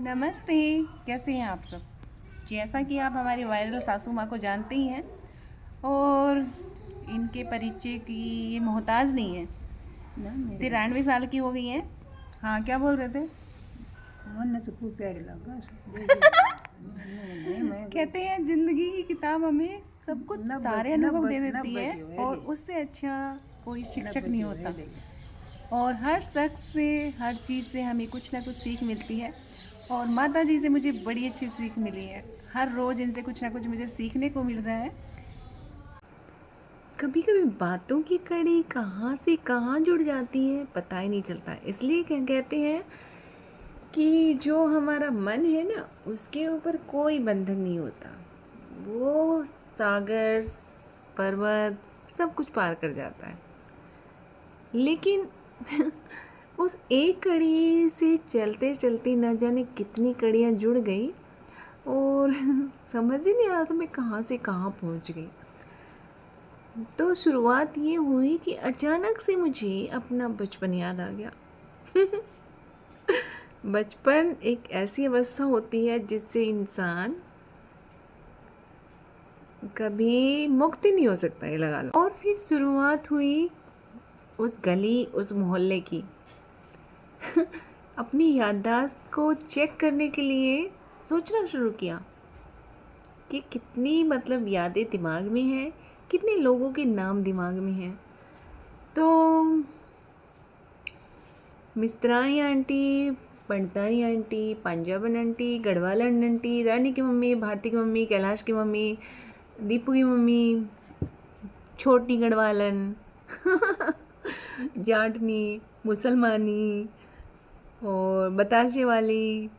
नमस्ते। कैसे हैं आप सब? जैसा कि आप हमारी वायरल सासू माँ को जानते ही हैं और इनके परिचय की ये मोहताज नहीं है। ना मेरे 93 साल की हो गई हैं। हाँ, क्या बोल रहे थे? मन तो खूब प्यारे लगा नहीं मैं कहते हैं जिंदगी की किताब हमें सब कुछ नब्बे सारे अनुभव नब्बे दे देती नब्बे है की है और ले उससे अच्छा कोई शिक्षक नब्बे नहीं की है होता। ले और हर शख्स से, हर चीज़ से हमें कुछ ना कुछ सीख मिलती है। और माता जी से मुझे बड़ी अच्छी सीख मिली है। हर रोज़ इनसे कुछ ना कुछ मुझे सीखने को मिल रहा है। कभी कभी बातों की कड़ी कहाँ से कहाँ जुड़ जाती है पता ही नहीं चलता। इसलिए क्या कहते हैं कि जो हमारा मन है ना, उसके ऊपर कोई बंधन नहीं होता। वो सागर, पर्वत सब कुछ पार कर जाता है। लेकिन उस एक कड़ी से चलते चलते न जाने कितनी कड़ियाँ जुड़ गई और समझ ही नहीं आ रहा था मैं कहाँ से कहाँ पहुँच गई। तो शुरुआत ये हुई कि अचानक से मुझे अपना बचपन याद आ गया। बचपन एक ऐसी अवस्था होती है जिससे इंसान कभी मुक्त ही नहीं हो सकता, ये लगा लो। और फिर शुरुआत हुई उस गली, उस मोहल्ले की। अपनी याददाश्त को चेक करने के लिए सोचना शुरू किया कि कितनी यादें दिमाग में हैं, कितने लोगों के नाम दिमाग में हैं। तो मिस्त्रानी आंटी, पंडतानी आंटी, पंजाबन आंटी, गढ़वालन आंटी, रानी की मम्मी, भारती की मम्मी, कैलाश की मम्मी, दीपू की मम्मी, छोटी गढ़वालन, जाटनी, मुसलमानी और बताशे वाली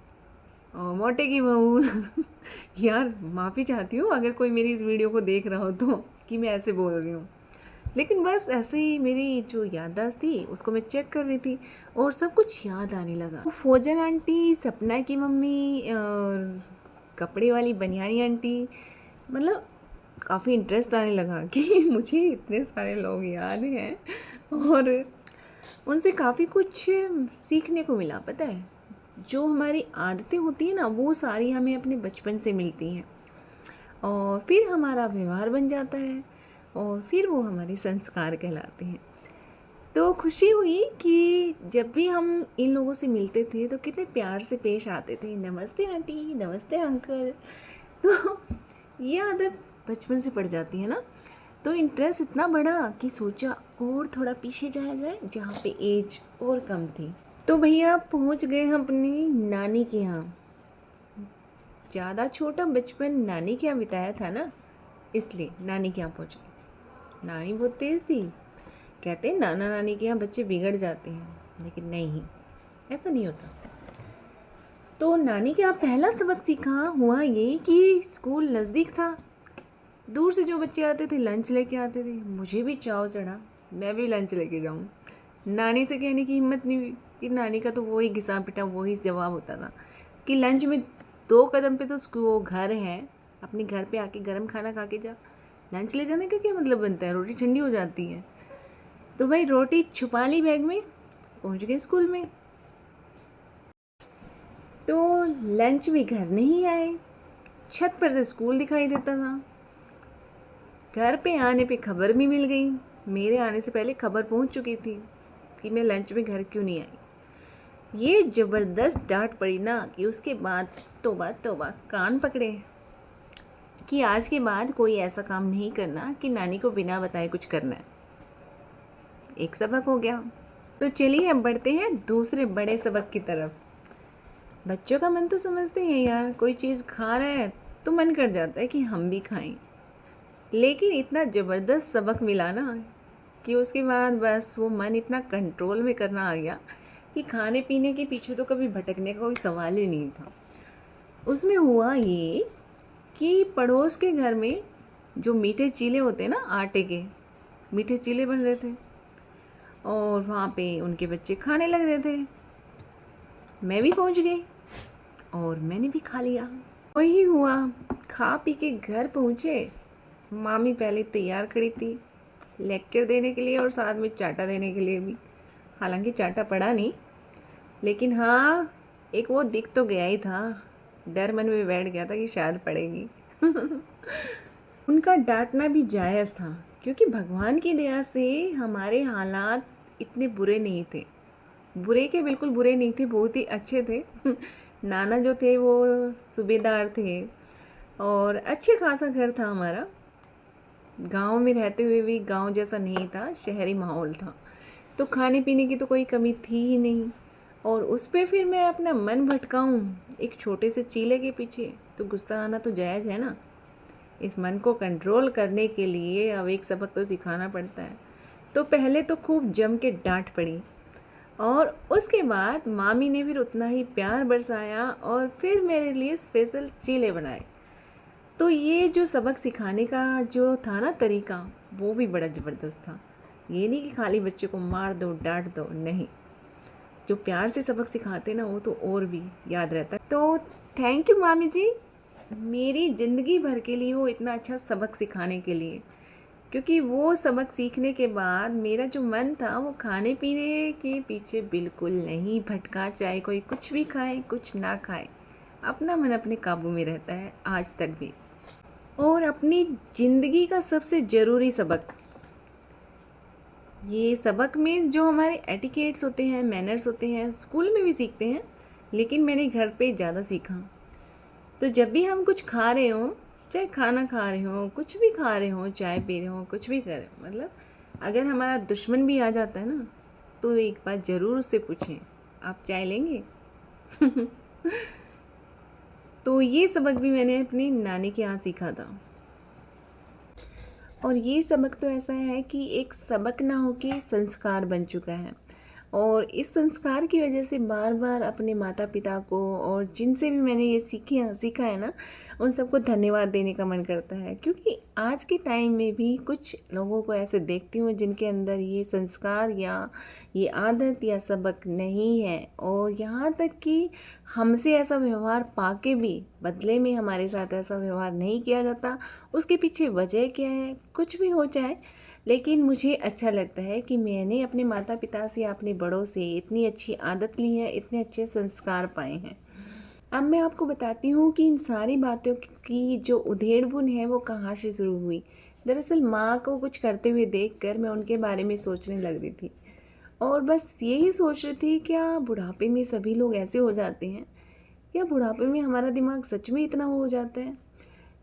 और मोटे की बहू। यार माफ़ी चाहती हूँ अगर कोई मेरी इस वीडियो को देख रहा हो तो, कि मैं ऐसे बोल रही हूँ। लेकिन बस ऐसे ही मेरी जो याददाश्त थी उसको मैं चेक कर रही थी और सब कुछ याद आने लगा। फौजन आंटी, सपना की मम्मी और कपड़े वाली बनियानी आंटी, मतलब काफ़ी इंटरेस्ट आने लगा कि मुझे इतने सारे लोग याद हैं और उनसे काफ़ी कुछ सीखने को मिला। पता है, जो हमारी आदतें होती हैं ना, वो सारी हमें अपने बचपन से मिलती हैं और फिर हमारा व्यवहार बन जाता है और फिर वो हमारे संस्कार कहलाते हैं। तो खुशी हुई कि जब भी हम इन लोगों से मिलते थे तो कितने प्यार से पेश आते थे, नमस्ते आंटी, नमस्ते अंकल। तो ये आदत बचपन से पड़ जाती है ना। तो इंटरेस्ट इतना बढ़ा कि सोचा और थोड़ा पीछे जाया जाए जहाँ पे एज और कम थी। तो भैया पहुँच गए हम अपनी नानी के यहाँ। ज़्यादा छोटा बचपन नानी के यहाँ बिताया था ना, इसलिए नानी के यहाँ पहुँच गए। नानी बहुत तेज़ थी। कहते हैं नाना नानी के यहाँ बच्चे बिगड़ जाते हैं, लेकिन नहीं, ऐसा नहीं होता। तो नानी के यहाँ पहला सबक सीखा हुआ ये कि स्कूल नज़दीक था। दूर से जो बच्चे आते थे लंच लेके आते थे। मुझे भी चाव चढ़ा मैं भी लंच लेके जाऊँ। नानी से कहने की हिम्मत नहीं हुई कि नानी का तो वही घिसा पिटा वही जवाब होता था कि लंच में 2 कदम पे तो वो घर है, अपने घर पे आके गर्म खाना खा के जा। लंच ले जाने का क्या मतलब बनता है, रोटी ठंडी हो जाती है। तो भाई रोटी छुपा ली बैग में, पहुंच गए स्कूल में। तो लंच भी घर नहीं आए, छत पर से स्कूल दिखाई देता था। घर पे आने पे खबर भी मिल गई। मेरे आने से पहले खबर पहुंच चुकी थी कि मैं लंच में घर क्यों नहीं आई। ये ज़बरदस्त डांट पड़ी ना कि उसके बाद तौबा तौबा कान पकड़े कि आज के बाद कोई ऐसा काम नहीं करना कि नानी को बिना बताए कुछ करना है। एक सबक हो गया। तो चलिए अब बढ़ते हैं दूसरे बड़े सबक की तरफ। बच्चों का मन तो समझते हैं यार, कोई चीज़ खा रहा है तो मन कर जाता है कि हम भी खाएं। लेकिन इतना ज़बरदस्त सबक मिला ना कि उसके बाद बस वो मन इतना कंट्रोल में करना आ गया कि खाने पीने के पीछे तो कभी भटकने का कोई सवाल ही नहीं था। उसमें हुआ ये कि पड़ोस के घर में जो मीठे चीले होते हैं ना, आटे के मीठे चीले बन रहे थे और वहाँ पे उनके बच्चे खाने लग रहे थे। मैं भी पहुँच गई और मैंने भी खा लिया। वही हुआ, खा पी के घर पहुँचे। मामी पहले तैयार खड़ी थी लेक्चर देने के लिए और साथ में चाटा देने के लिए भी। हालांकि चाटा पड़ा नहीं, लेकिन हाँ एक वो दिख तो गया ही था, डर मन में बैठ गया था कि शायद पड़ेगी। उनका डांटना भी जायज़ था, क्योंकि भगवान की दया से हमारे हालात इतने बुरे नहीं थे। बुरे के बिल्कुल बुरे नहीं थे, बहुत ही अच्छे थे। नाना जो थे वो सूबेदार थे और अच्छे खासा घर था हमारा। गांव में रहते हुए भी गांव जैसा नहीं था, शहरी माहौल था। तो खाने पीने की तो कोई कमी थी ही नहीं। और उस पे फिर मैं अपना मन भटकाऊं एक छोटे से चीले के पीछे, तो गुस्सा आना तो जायज़ है ना। इस मन को कंट्रोल करने के लिए अब एक सबक तो सिखाना पड़ता है। तो पहले तो खूब जम के डांट पड़ी और उसके बाद मामी ने फिर उतना ही प्यार बरसाया और फिर मेरे लिए स्पेशल चीले बनाए। तो ये जो सबक सिखाने का जो था ना तरीका, वो भी बड़ा ज़बरदस्त था। ये नहीं कि खाली बच्चे को मार दो डांट दो, नहीं, जो प्यार से सबक सिखाते ना वो तो और भी याद रहता है। तो थैंक यू मामी जी, मेरी ज़िंदगी भर के लिए वो इतना अच्छा सबक सिखाने के लिए। क्योंकि वो सबक सीखने के बाद मेरा जो मन था वो खाने पीने के पीछे बिल्कुल नहीं भटका, चाहे कोई कुछ भी खाए कुछ ना खाए, अपना मन अपने काबू में रहता है आज तक भी। और अपनी ज़िंदगी का सबसे ज़रूरी सबक, ये सबक में जो हमारे एटिकेट्स होते हैं, मैनर्स होते हैं, स्कूल में भी सीखते हैं, लेकिन मैंने घर पे ज़्यादा सीखा। तो जब भी हम कुछ खा रहे हों, चाहे खाना खा रहे हों, कुछ भी खा रहे हों, चाय पी रहे हों, कुछ भी कर रहे हों, मतलब अगर हमारा दुश्मन भी आ जाता है ना, तो एक बार ज़रूर उससे पूछें, आप चाय लेंगे? तो ये सबक भी मैंने अपनी नानी के यहाँ सीखा था। और ये सबक तो ऐसा है कि एक सबक ना हो के संस्कार बन चुका है। और इस संस्कार की वजह से बार बार अपने माता पिता को और जिनसे भी मैंने ये सीखा है ना, उन सबको धन्यवाद देने का मन करता है। क्योंकि आज के टाइम में भी कुछ लोगों को ऐसे देखती हूँ जिनके अंदर ये संस्कार या ये आदत या सबक नहीं है, और यहाँ तक कि हमसे ऐसा व्यवहार पाके भी बदले में हमारे साथ ऐसा व्यवहार नहीं किया जाता। उसके पीछे वजह क्या है, कुछ भी हो जाए, लेकिन मुझे अच्छा लगता है कि मैंने अपने माता पिता से, अपने बड़ों से इतनी अच्छी आदत ली है, इतने अच्छे संस्कार पाए हैं। अब मैं आपको बताती हूँ कि इन सारी बातों की जो उधेड़-बुन है वो कहाँ से शुरू हुई। दरअसल माँ को कुछ करते हुए देखकर मैं उनके बारे में सोचने लग रही थी, और बस यही सोच रही थी, क्या बुढ़ापे में सभी लोग ऐसे हो जाते हैं? क्या बुढ़ापे में हमारा दिमाग सच में इतना हो जाता है?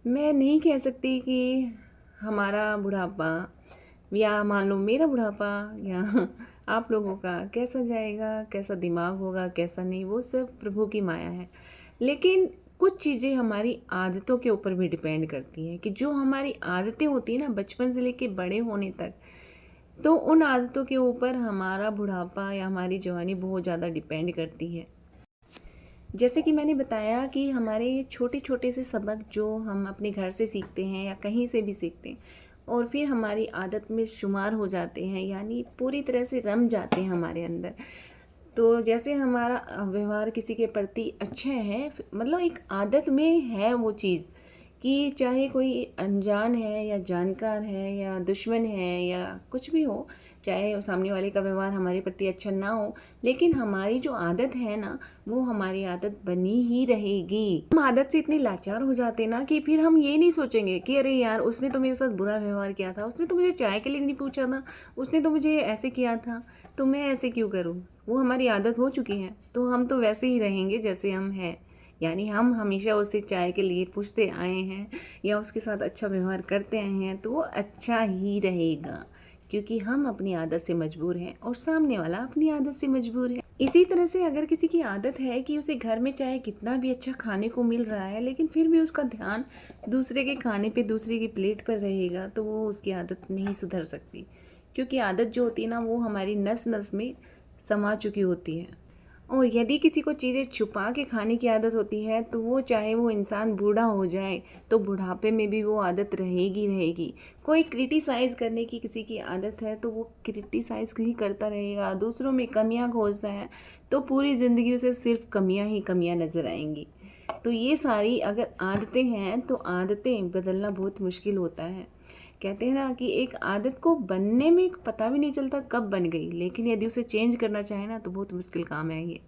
मैं नहीं कह सकती कि हमारा बुढ़ापा या मान लो मेरा बुढ़ापा या आप लोगों का कैसा जाएगा, कैसा दिमाग होगा, कैसा नहीं, वो सब प्रभु की माया है। लेकिन कुछ चीज़ें हमारी आदतों के ऊपर भी डिपेंड करती हैं, कि जो हमारी आदतें होती हैं ना बचपन से लेके बड़े होने तक, तो उन आदतों के ऊपर हमारा बुढ़ापा या हमारी जवानी बहुत ज़्यादा डिपेंड करती है। जैसे कि मैंने बताया कि हमारे ये छोटे छोटे से सबक जो हम अपने घर से सीखते हैं या कहीं से भी सीखते हैं, और फिर हमारी आदत में शुमार हो जाते हैं, यानी पूरी तरह से रम जाते हैं हमारे अंदर। तो जैसे हमारा व्यवहार किसी के प्रति अच्छा है, मतलब एक आदत में है वो चीज़, कि चाहे कोई अनजान है या जानकार है या दुश्मन है या कुछ भी हो, चाहे सामने वाले का व्यवहार हमारे प्रति अच्छा ना हो, लेकिन हमारी जो आदत है ना, वो हमारी आदत बनी ही रहेगी। हम आदत से इतने लाचार हो जाते ना कि फिर हम ये नहीं सोचेंगे कि अरे यार उसने तो मेरे साथ बुरा व्यवहार किया था, उसने तो मुझे चाय के लिए नहीं पूछा था, उसने तो मुझे ऐसे किया था, तो मैं ऐसे क्यों करूँ। वो हमारी आदत हो चुकी है, तो हम तो वैसे ही रहेंगे जैसे हम हैं। यानी हम हमेशा उसे चाय के लिए पूछते आए हैं या उसके साथ अच्छा व्यवहार करते आए हैं, तो वो अच्छा ही रहेगा, क्योंकि हम अपनी आदत से मजबूर हैं और सामने वाला अपनी आदत से मजबूर है। इसी तरह से अगर किसी की आदत है कि उसे घर में चाहे कितना भी अच्छा खाने को मिल रहा है, लेकिन फिर भी उसका ध्यान दूसरे के खाने पे, दूसरे की प्लेट पर रहेगा, तो वो उसकी आदत नहीं सुधर सकती। क्योंकि आदत जो होती है ना, वो हमारी नस नस में समा चुकी होती है। और यदि किसी को चीज़ें छुपा के खाने की आदत होती है, तो वो चाहे वो इंसान बूढ़ा हो जाए, तो बुढ़ापे में भी वो आदत रहेगी रहेगी। कोई क्रिटिसाइज़ करने की किसी की आदत है, तो वो क्रिटिसाइज़ ही करता रहेगा, दूसरों में कमियां खोजता है, तो पूरी ज़िंदगी उसे सिर्फ कमियां ही कमियां नज़र आएंगी। तो ये सारी अगर आदतें हैं, तो आदतें बदलना बहुत मुश्किल होता है। कहते हैं ना कि एक आदत को बनने में पता भी नहीं चलता कब बन गई, लेकिन यदि उसे चेंज करना चाहे ना, तो बहुत मुश्किल काम है ये।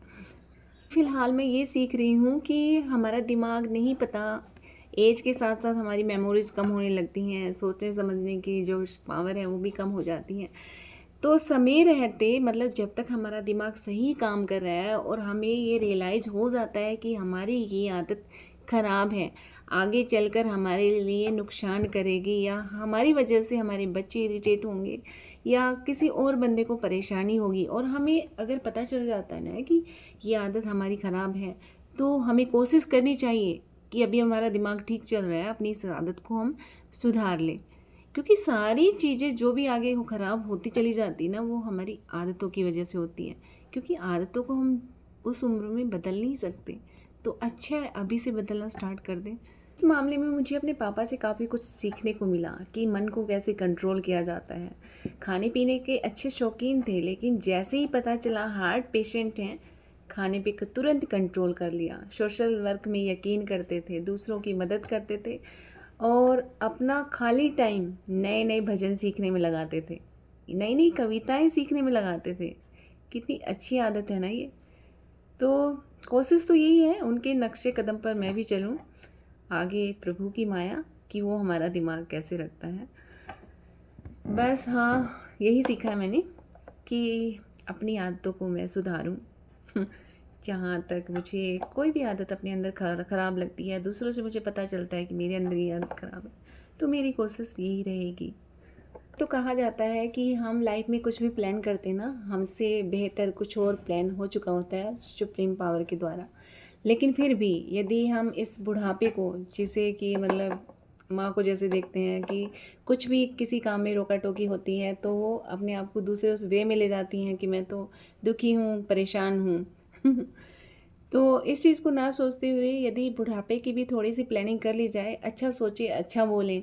फ़िलहाल मैं ये सीख रही हूँ कि हमारा दिमाग नहीं पता, एज के साथ साथ हमारी मेमोरीज़ कम होने लगती हैं, सोचने समझने की जो पावर है वो भी कम हो जाती है। तो समय रहते मतलब जब तक हमारा दिमाग सही काम कर रहा है और हमें ये रियलाइज़ हो जाता है कि हमारी ये आदत ख़राब है, आगे चलकर हमारे लिए नुकसान करेगी या हमारी वजह से हमारे बच्चे इरिटेट होंगे या किसी और बंदे को परेशानी होगी, और हमें अगर पता चल जाता है ना कि ये आदत हमारी ख़राब है, तो हमें कोशिश करनी चाहिए कि अभी हमारा दिमाग ठीक चल रहा है, अपनी इस आदत को हम सुधार लें। क्योंकि सारी चीज़ें जो भी आगे वो ख़राब होती चली जाती ना, वो हमारी आदतों की वजह से होती हैं। क्योंकि आदतों को हम उस उम्र में बदल नहीं सकते, तो अच्छा है अभी से बदलना स्टार्ट कर दें। इस मामले में मुझे अपने पापा से काफ़ी कुछ सीखने को मिला कि मन को कैसे कंट्रोल किया जाता है। खाने पीने के अच्छे शौकीन थे, लेकिन जैसे ही पता चला हार्ट पेशेंट हैं, खाने पे तुरंत कंट्रोल कर लिया। सोशल वर्क में यकीन करते थे, दूसरों की मदद करते थे और अपना खाली टाइम नए नए भजन सीखने में लगाते थे, नई नई कविताएं सीखने में लगाते थे। कितनी अच्छी आदत है ना ये। तो कोशिश तो यही है उनके नक्शे कदम पर मैं भी चलूं, आगे प्रभु की माया कि वो हमारा दिमाग कैसे रखता है। बस हाँ, यही सीखा है मैंने कि अपनी आदतों को मैं सुधारूं। जहाँ तक मुझे कोई भी आदत अपने अंदर ख़राब लगती है, दूसरों से मुझे पता चलता है कि मेरे अंदर ये आदत ख़राब है, तो मेरी कोशिश यही रहेगी। तो कहा जाता है कि हम लाइफ में कुछ भी प्लान करते हैं ना, हमसे बेहतर कुछ और प्लान हो चुका होता है सुप्रीम पावर के द्वारा। लेकिन फिर भी यदि हम इस बुढ़ापे को, जिसे कि मतलब माँ को जैसे देखते हैं कि कुछ भी किसी काम में रोका टोकी होती है तो वो अपने आप को दूसरे उस वे में ले जाती हैं कि मैं तो दुखी हूँ, परेशान हूँ। तो इस चीज़ को ना सोचते हुए यदि बुढ़ापे की भी थोड़ी सी प्लानिंग कर ली जाए, अच्छा सोचे, अच्छा बोलें,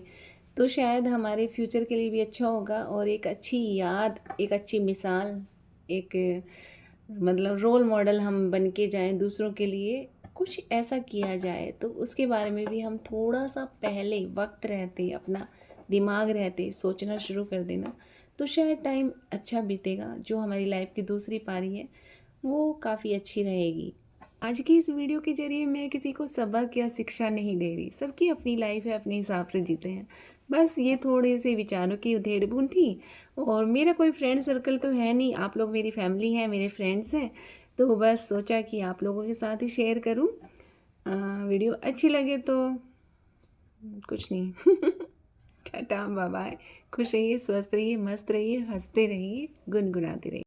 तो शायद हमारे फ्यूचर के लिए भी अच्छा होगा और एक अच्छी याद, एक अच्छी मिसाल, एक मतलब रोल मॉडल हम बन के जाएँ दूसरों के लिए। कुछ ऐसा किया जाए तो उसके बारे में भी हम थोड़ा सा पहले वक्त रहते, अपना दिमाग रहते सोचना शुरू कर देना, तो शायद टाइम अच्छा बीतेगा। जो हमारी लाइफ की दूसरी पारी है वो काफ़ी अच्छी रहेगी। आज की इस वीडियो के ज़रिए मैं किसी को सबक या शिक्षा नहीं दे रही, सबकी अपनी लाइफ है, अपने हिसाब से जीते हैं। बस ये थोड़े से विचारों की उधेड़-बुन थी और मेरा कोई फ्रेंड सर्कल तो है नहीं, आप लोग मेरी फैमिली हैं, मेरे फ्रेंड्स हैं, तो बस सोचा कि आप लोगों के साथ ही शेयर करूं। वीडियो अच्छी लगे तो कुछ नहीं। Tata, bye bye. खुश रहिए, स्वस्थ रहिए, मस्त रहिए, हंसते रहिए, गुनगुनाते रहिए।